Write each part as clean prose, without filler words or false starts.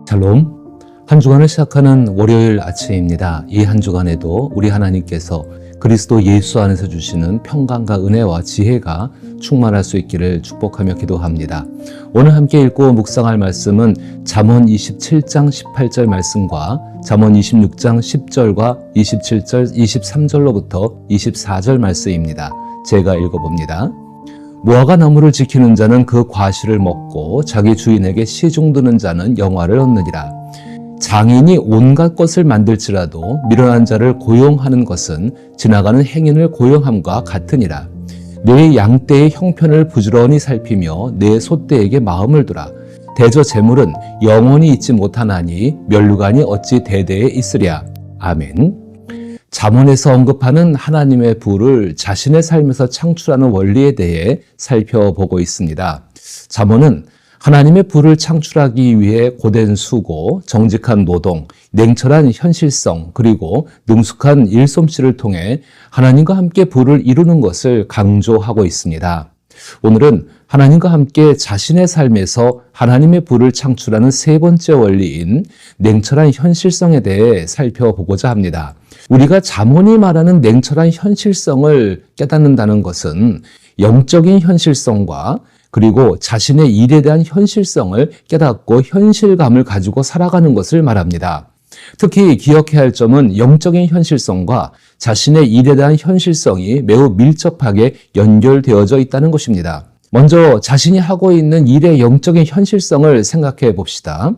샬롬. 한 주간을 시작하는 월요일 아침입니다. 이 한 주간에도 우리 하나님께서 그리스도 예수 안에서 주시는 평강과 은혜와 지혜가 충만할 수 있기를 축복하며 기도합니다. 오늘 함께 읽고 묵상할 말씀은 잠언 27장 18절 말씀과 잠언 26장 10절과 27절, 23절로부터 24절 말씀입니다. 제가 읽어봅니다. 무화과 나무를 지키는 자는 그 과실을 먹고 자기 주인에게 시중드는 자는 영화를 얻느니라. 장인이 온갖 것을 만들지라도 미련한 자를 고용하는 것은 지나가는 행인을 고용함과 같으니라. 내 양떼의 형편을 부지런히 살피며 내 소떼에게 마음을 두라. 대저 재물은 영원히 있지 못하나니 면류관이 어찌 대대에 있으랴. 아멘. 잠언에서 언급하는 하나님의 부를 자신의 삶에서 창출하는 원리에 대해 살펴보고 있습니다. 잠언은 하나님의 부를 창출하기 위해 고된 수고, 정직한 노동, 냉철한 현실성, 그리고 능숙한 일솜씨를 통해 하나님과 함께 부를 이루는 것을 강조하고 있습니다. 오늘은 하나님과 함께 자신의 삶에서 하나님의 부를 창출하는 세 번째 원리인 냉철한 현실성에 대해 살펴보고자 합니다. 우리가 잠언이 말하는 냉철한 현실성을 깨닫는다는 것은 영적인 현실성과 그리고 자신의 일에 대한 현실성을 깨닫고 현실감을 가지고 살아가는 것을 말합니다. 특히 기억해야 할 점은 영적인 현실성과 자신의 일에 대한 현실성이 매우 밀접하게 연결되어져 있다는 것입니다. 먼저 자신이 하고 있는 일의 영적인 현실성을 생각해 봅시다.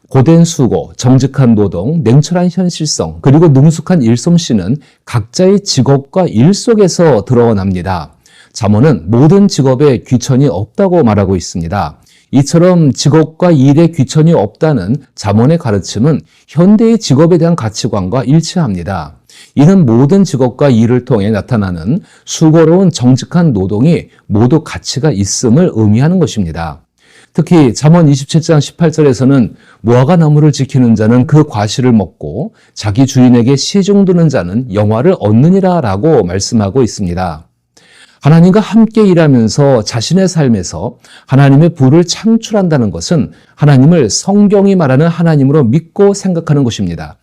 고된 수고, 정직한 노동, 냉철한 현실성, 그리고 능숙한 일솜씨는 각자의 직업과 일 속에서 드러납니다. 잠언은 모든 직업에 귀천이 없다고 말하고 있습니다. 이처럼 직업과 일에 귀천이 없다는 잠언의 가르침은 현대의 직업에 대한 가치관과 일치합니다. 이는 모든 직업과 일을 통해 나타나는 수고로운 정직한 노동이 모두 가치가 있음을 의미하는 것입니다. 특히 잠언 27장 18절에서는 무화과 나무를 지키는 자는 그 과실을 먹고 자기 주인에게 시중드는 자는 영화를 얻느니라 라고 말씀하고 있습니다. 하나님과 함께 일하면서 자신의 삶에서 하나님의 부를 창출한다는 것은 하나님을 성경이 말하는 하나님으로 믿고 생각하는 것입니다.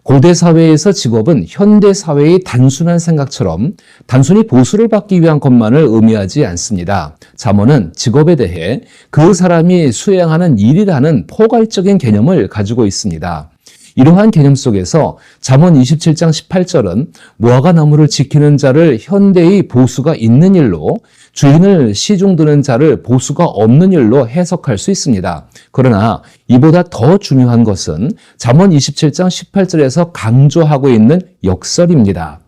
고대 사회에서 직업은 현대 사회의 단순한 생각처럼 단순히 보수를 받기 위한 것만을 의미하지 않습니다. 잠언은 직업에 대해 그 사람이 수행하는 일이라는 포괄적인 개념을 가지고 있습니다. 이러한 개념 속에서 잠언 27장 18절은 무화과 나무를 지키는 자를 현대의 보수가 있는 일로, 주인을 시중드는 자를 보수가 없는 일로 해석할 수 있습니다. 그러나 이보다 더 중요한 것은 잠언 27장 18절에서 강조하고 있는 역설입니다.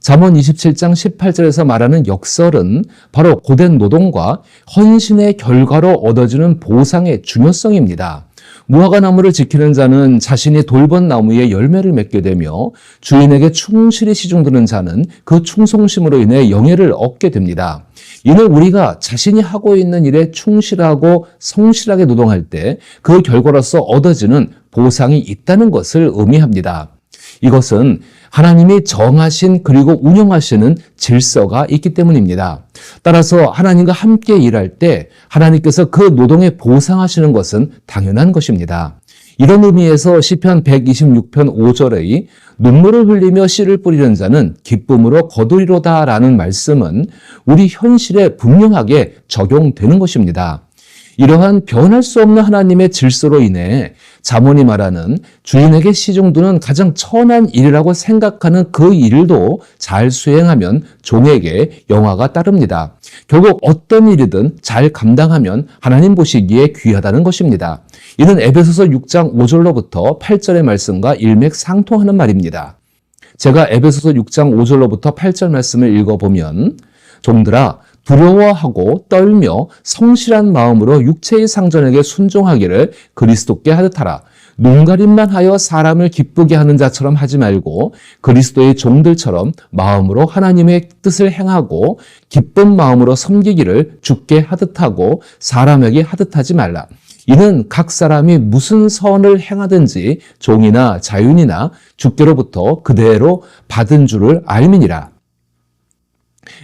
잠언 27장 18절에서 말하는 역설은 바로 고된 노동과 헌신의 결과로 얻어지는 보상의 중요성입니다. 무화과 나무를 지키는 자는 자신이 돌본 나무에 열매를 맺게 되며 주인에게 충실히 시중드는 자는 그 충성심으로 인해 영예를 얻게 됩니다. 이는 우리가 자신이 하고 있는 일에 충실하고 성실하게 노동할 때 그 결과로서 얻어지는 보상이 있다는 것을 의미합니다. 이것은 하나님이 정하신 그리고 운영하시는 질서가 있기 때문입니다. 따라서 하나님과 함께 일할 때 하나님께서 그 노동에 보상하시는 것은 당연한 것입니다. 이런 의미에서 시편 126편 5절의 눈물을 흘리며 씨를 뿌리는 자는 기쁨으로 거두리로다 라는 말씀은 우리 현실에 분명하게 적용되는 것입니다. 이러한 변할 수 없는 하나님의 질서로 인해 잠언이 말하는 주인에게 시중드는 가장 천한 일이라고 생각하는 그 일도 잘 수행하면 종에게 영화가 따릅니다. 결국 어떤 일이든 잘 감당하면 하나님 보시기에 귀하다는 것입니다. 이는 에베소서 6장 5절로부터 8절의 말씀과 일맥상통하는 말입니다. 제가 에베소서 6장 5절로부터 8절 말씀을 읽어보면 종들아 두려워하고 떨며 성실한 마음으로 육체의 상전에게 순종하기를 그리스도께 하듯 하라. 눈가림만 하여 사람을 기쁘게 하는 자처럼 하지 말고 그리스도의 종들처럼 마음으로 하나님의 뜻을 행하고 기쁜 마음으로 섬기기를 주께 하듯 하고 사람에게 하듯 하지 말라. 이는 각 사람이 무슨 선을 행하든지 종이나 자윤이나 주께로부터 그대로 받은 줄을 알미니라.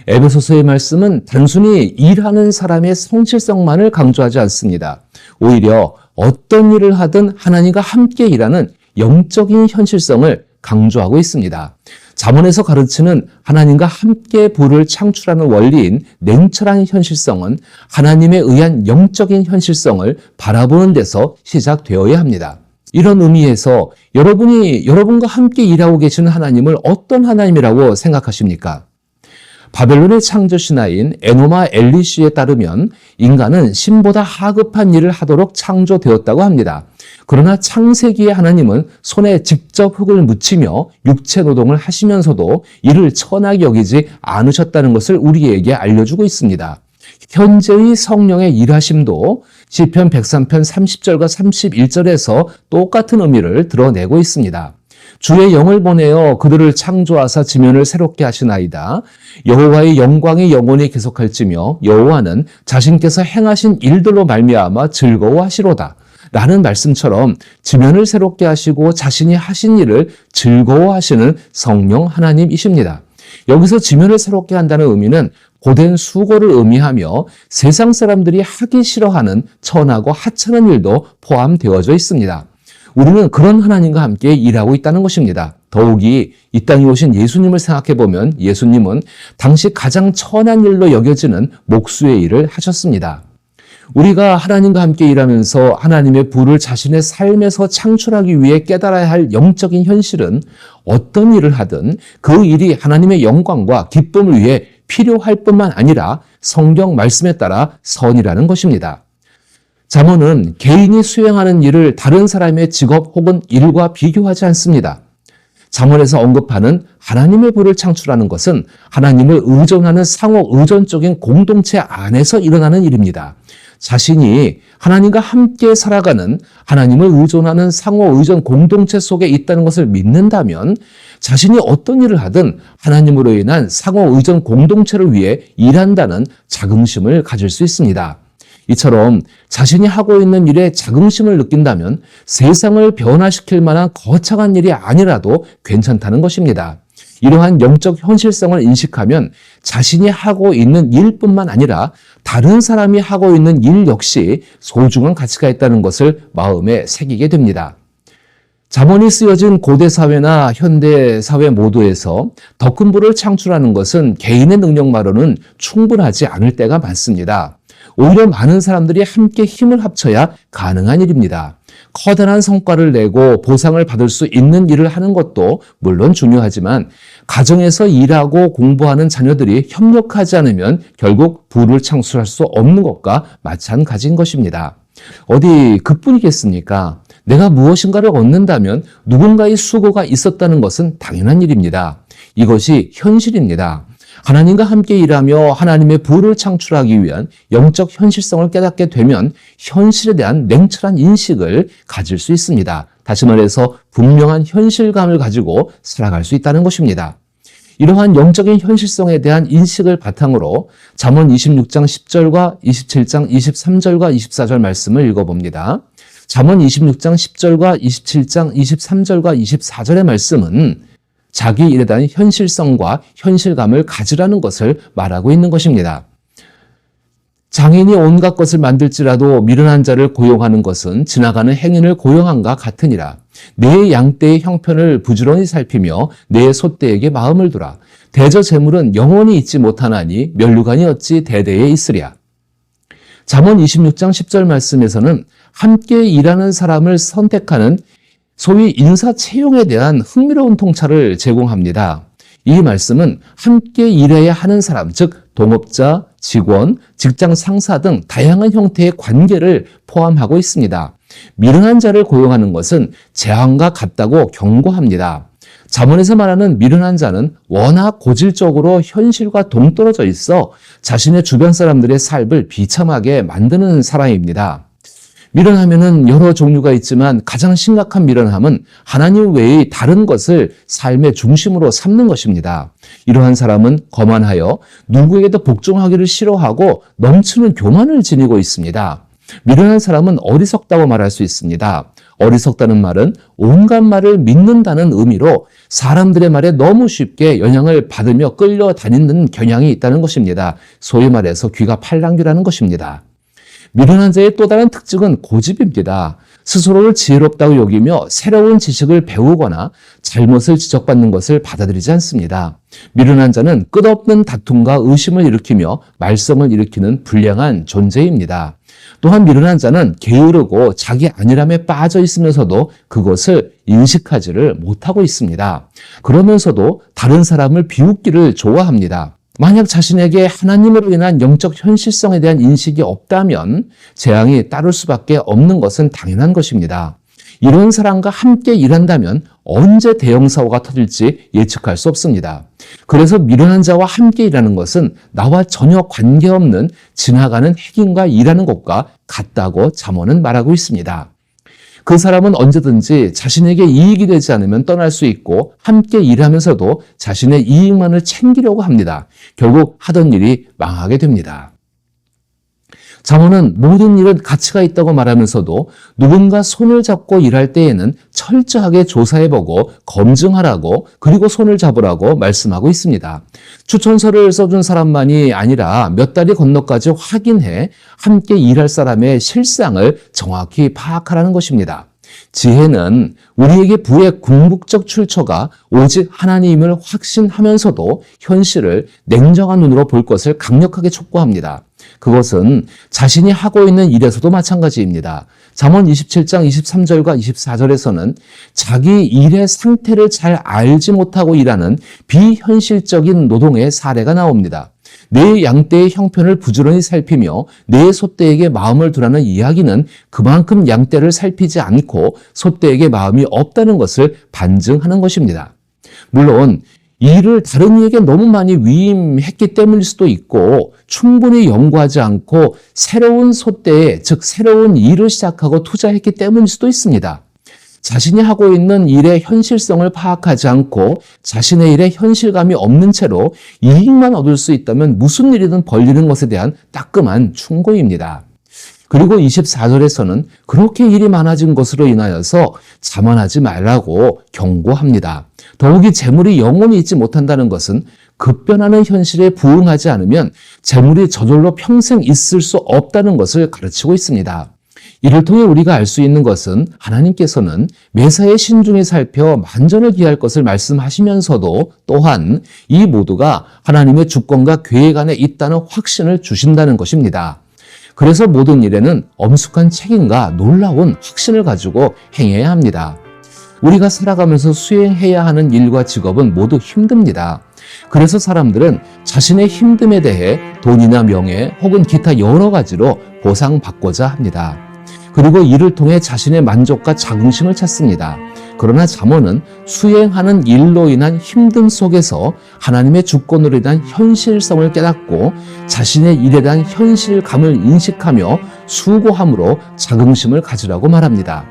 에베소서의 말씀은 단순히 일하는 사람의 성실성만을 강조하지 않습니다. 오히려 어떤 일을 하든 하나님과 함께 일하는 영적인 현실성을 강조하고 있습니다. 잠언에서 가르치는 하나님과 함께 부를 창출하는 원리인 냉철한 현실성은 하나님에 의한 영적인 현실성을 바라보는 데서 시작되어야 합니다. 이런 의미에서 여러분과 함께 일하고 계시는 하나님을 어떤 하나님이라고 생각하십니까? 바벨론의 창조 신화인 에노마 엘리시에 따르면 인간은 신보다 하급한 일을 하도록 창조되었다고 합니다. 그러나 창세기의 하나님은 손에 직접 흙을 묻히며 육체 노동을 하시면서도 이를 천하게 여기지 않으셨다는 것을 우리에게 알려주고 있습니다. 현재의 성령의 일하심도 시편 103편 30절과 31절에서 똑같은 의미를 드러내고 있습니다. 주의 영을 보내어 그들을 창조하사 지면을 새롭게 하시나이다. 여호와의 영광이 영원히 계속할지며 여호와는 자신께서 행하신 일들로 말미암아 즐거워하시로다. 라는 말씀처럼 지면을 새롭게 하시고 자신이 하신 일을 즐거워하시는 성령 하나님이십니다. 여기서 지면을 새롭게 한다는 의미는 고된 수고를 의미하며 세상 사람들이 하기 싫어하는 천하고 하찮은 일도 포함되어져 있습니다. 우리는 그런 하나님과 함께 일하고 있다는 것입니다. 더욱이 이 땅에 오신 예수님을 생각해보면 예수님은 당시 가장 천한 일로 여겨지는 목수의 일을 하셨습니다. 우리가 하나님과 함께 일하면서 하나님의 부를 자신의 삶에서 창출하기 위해 깨달아야 할 영적인 현실은 어떤 일을 하든 그 일이 하나님의 영광과 기쁨을 위해 필요할 뿐만 아니라 성경 말씀에 따라 선이라는 것입니다. 잠언은 개인이 수행하는 일을 다른 사람의 직업 혹은 일과 비교하지 않습니다. 잠언에서 언급하는 하나님의 부를 창출하는 것은 하나님을 의존하는 상호 의존적인 공동체 안에서 일어나는 일입니다. 자신이 하나님과 함께 살아가는 하나님을 의존하는 상호 의존 공동체 속에 있다는 것을 믿는다면 자신이 어떤 일을 하든 하나님으로 인한 상호 의존 공동체를 위해 일한다는 자긍심을 가질 수 있습니다. 이처럼 자신이 하고 있는 일에 자긍심을 느낀다면 세상을 변화시킬 만한 거창한 일이 아니라도 괜찮다는 것입니다. 이러한 영적 현실성을 인식하면 자신이 하고 있는 일뿐만 아니라 다른 사람이 하고 있는 일 역시 소중한 가치가 있다는 것을 마음에 새기게 됩니다. 잠언이 쓰여진 고대 사회나 현대 사회 모두에서 더 큰 부를 창출하는 것은 개인의 능력만으로는 충분하지 않을 때가 많습니다. 오히려 많은 사람들이 함께 힘을 합쳐야 가능한 일입니다. 커다란 성과를 내고 보상을 받을 수 있는 일을 하는 것도 물론 중요하지만 가정에서 일하고 공부하는 자녀들이 협력하지 않으면 결국 부를 창출할 수 없는 것과 마찬가지인 것입니다. 어디 그뿐이겠습니까? 내가 무엇인가를 얻는다면 누군가의 수고가 있었다는 것은 당연한 일입니다. 이것이 현실입니다. 하나님과 함께 일하며 하나님의 부를 창출하기 위한 영적 현실성을 깨닫게 되면 현실에 대한 냉철한 인식을 가질 수 있습니다. 다시 말해서 분명한 현실감을 가지고 살아갈 수 있다는 것입니다. 이러한 영적인 현실성에 대한 인식을 바탕으로 잠언 26장 10절과 27장 23절과 24절 말씀을 읽어봅니다. 잠언 26장 10절과 27장 23절과 24절의 말씀은 자기 일에 대한 현실성과 현실감을 가지라는 것을 말하고 있는 것입니다. 장인이 온갖 것을 만들지라도 미련한 자를 고용하는 것은 지나가는 행인을 고용함과 같으니라. 내 양떼의 형편을 부지런히 살피며 내 소떼에게 마음을 두라. 대저 재물은 영원히 있지 못하나니 면류관이 어찌 대대에 있으랴. 잠언 26장 10절 말씀에서는 함께 일하는 사람을 선택하는 소위 인사 채용에 대한 흥미로운 통찰을 제공합니다. 이 말씀은 함께 일해야 하는 사람, 즉 동업자, 직원, 직장 상사 등 다양한 형태의 관계를 포함하고 있습니다. 미련한 자를 고용하는 것은 재앙과 같다고 경고합니다. 잠언에서 말하는 미련한 자는 워낙 고질적으로 현실과 동떨어져 있어 자신의 주변 사람들의 삶을 비참하게 만드는 사람입니다. 미련함에는 여러 종류가 있지만 가장 심각한 미련함은 하나님 외의 다른 것을 삶의 중심으로 삼는 것입니다. 이러한 사람은 거만하여 누구에게도 복종하기를 싫어하고 넘치는 교만을 지니고 있습니다. 미련한 사람은 어리석다고 말할 수 있습니다. 어리석다는 말은 온갖 말을 믿는다는 의미로 사람들의 말에 너무 쉽게 영향을 받으며 끌려다니는 경향이 있다는 것입니다. 소위 말해서 귀가 팔랑귀라는 것입니다. 미련한 자의 또 다른 특징은 고집입니다. 스스로를 지혜롭다고 여기며 새로운 지식을 배우거나 잘못을 지적받는 것을 받아들이지 않습니다. 미련한 자는 끝없는 다툼과 의심을 일으키며 말썽을 일으키는 불량한 존재입니다. 또한 미련한 자는 게으르고 자기 안일함에 빠져 있으면서도 그것을 인식하지를 못하고 있습니다. 그러면서도 다른 사람을 비웃기를 좋아합니다. 만약 자신에게 하나님으로 인한 영적 현실성에 대한 인식이 없다면 재앙이 따를 수밖에 없는 것은 당연한 것입니다. 이런 사람과 함께 일한다면 언제 대형 사고가 터질지 예측할 수 없습니다. 그래서 미련한 자와 함께 일하는 것은 나와 전혀 관계없는 지나가는 핵인과 일하는 것과 같다고 잠언은 말하고 있습니다. 그 사람은 언제든지 자신에게 이익이 되지 않으면 떠날 수 있고 함께 일하면서도 자신의 이익만을 챙기려고 합니다. 결국 하던 일이 망하게 됩니다. 잠언은 모든 일은 가치가 있다고 말하면서도 누군가 손을 잡고 일할 때에는 철저하게 조사해보고 검증하라고 그리고 손을 잡으라고 말씀하고 있습니다. 추천서를 써준 사람만이 아니라 몇 달이 건너까지 확인해 함께 일할 사람의 실상을 정확히 파악하라는 것입니다. 지혜는 우리에게 부의 궁극적 출처가 오직 하나님을 확신하면서도 현실을 냉정한 눈으로 볼 것을 강력하게 촉구합니다. 그것은 자신이 하고 있는 일에서도 마찬가지입니다. 잠언 27장 23절과 24절에서는 자기 일의 상태를 잘 알지 못하고 일하는 비현실적인 노동의 사례가 나옵니다. 내 양떼의 형편을 부지런히 살피며 내 소떼에게 마음을 두라는 이야기는 그만큼 양떼를 살피지 않고 소떼에게 마음이 없다는 것을 반증하는 것입니다. 물론 일을 다른 이에게 너무 많이 위임했기 때문일 수도 있고 충분히 연구하지 않고 새로운 소떼에 즉 새로운 일을 시작하고 투자했기 때문일 수도 있습니다. 자신이 하고 있는 일의 현실성을 파악하지 않고 자신의 일에 현실감이 없는 채로 이익만 얻을 수 있다면 무슨 일이든 벌리는 것에 대한 따끔한 충고입니다. 그리고 24절에서는 그렇게 일이 많아진 것으로 인하여서 자만하지 말라고 경고합니다. 더욱이 재물이 영원히 있지 못한다는 것은 급변하는 현실에 부응하지 않으면 재물이 저절로 평생 있을 수 없다는 것을 가르치고 있습니다. 이를 통해 우리가 알 수 있는 것은 하나님께서는 매사에 신중히 살펴 만전을 기할 것을 말씀하시면서도 또한 이 모두가 하나님의 주권과 계획 안에 있다는 확신을 주신다는 것입니다. 그래서 모든 일에는 엄숙한 책임과 놀라운 확신을 가지고 행해야 합니다. 우리가 살아가면서 수행해야 하는 일과 직업은 모두 힘듭니다. 그래서 사람들은 자신의 힘듦에 대해 돈이나 명예 혹은 기타 여러 가지로 보상받고자 합니다. 그리고 이를 통해 자신의 만족과 자긍심을 찾습니다. 그러나 잠언은 수행하는 일로 인한 힘듦 속에서 하나님의 주권으로 인한 현실성을 깨닫고 자신의 일에 대한 현실감을 인식하며 수고함으로 자긍심을 가지라고 말합니다.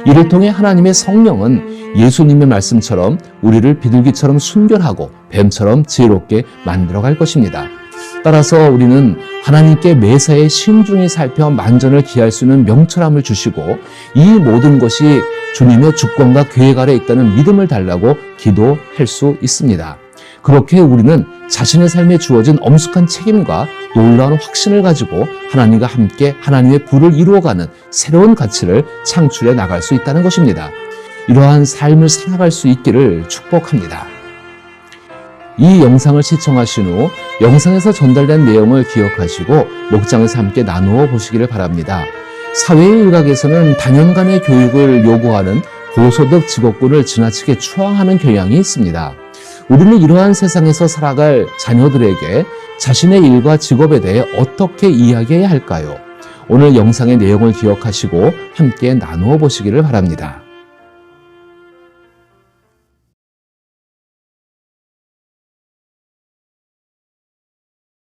이를 통해 하나님의 성령은 예수님의 말씀처럼 우리를 비둘기처럼 순결하고 뱀처럼 지혜롭게 만들어갈 것입니다. 따라서 우리는 하나님께 매사에 신중히 살펴 만전을 기할 수 있는 명철함을 주시고 이 모든 것이 주님의 주권과 계획 아래 있다는 믿음을 달라고 기도할 수 있습니다. 그렇게 우리는 자신의 삶에 주어진 엄숙한 책임과 놀라운 확신을 가지고 하나님과 함께 하나님의 부를 이루어가는 새로운 가치를 창출해 나갈 수 있다는 것입니다. 이러한 삶을 살아갈 수 있기를 축복합니다. 이 영상을 시청하신 후 영상에서 전달된 내용을 기억하시고 목장에서 함께 나누어 보시기를 바랍니다. 사회의 일각에서는 단연간의 교육을 요구하는 고소득 직업군을 지나치게 추앙하는 경향이 있습니다. 우리는 이러한 세상에서 살아갈 자녀들에게 자신의 일과 직업에 대해 어떻게 이야기해야 할까요? 오늘 영상의 내용을 기억하시고 함께 나누어 보시기를 바랍니다.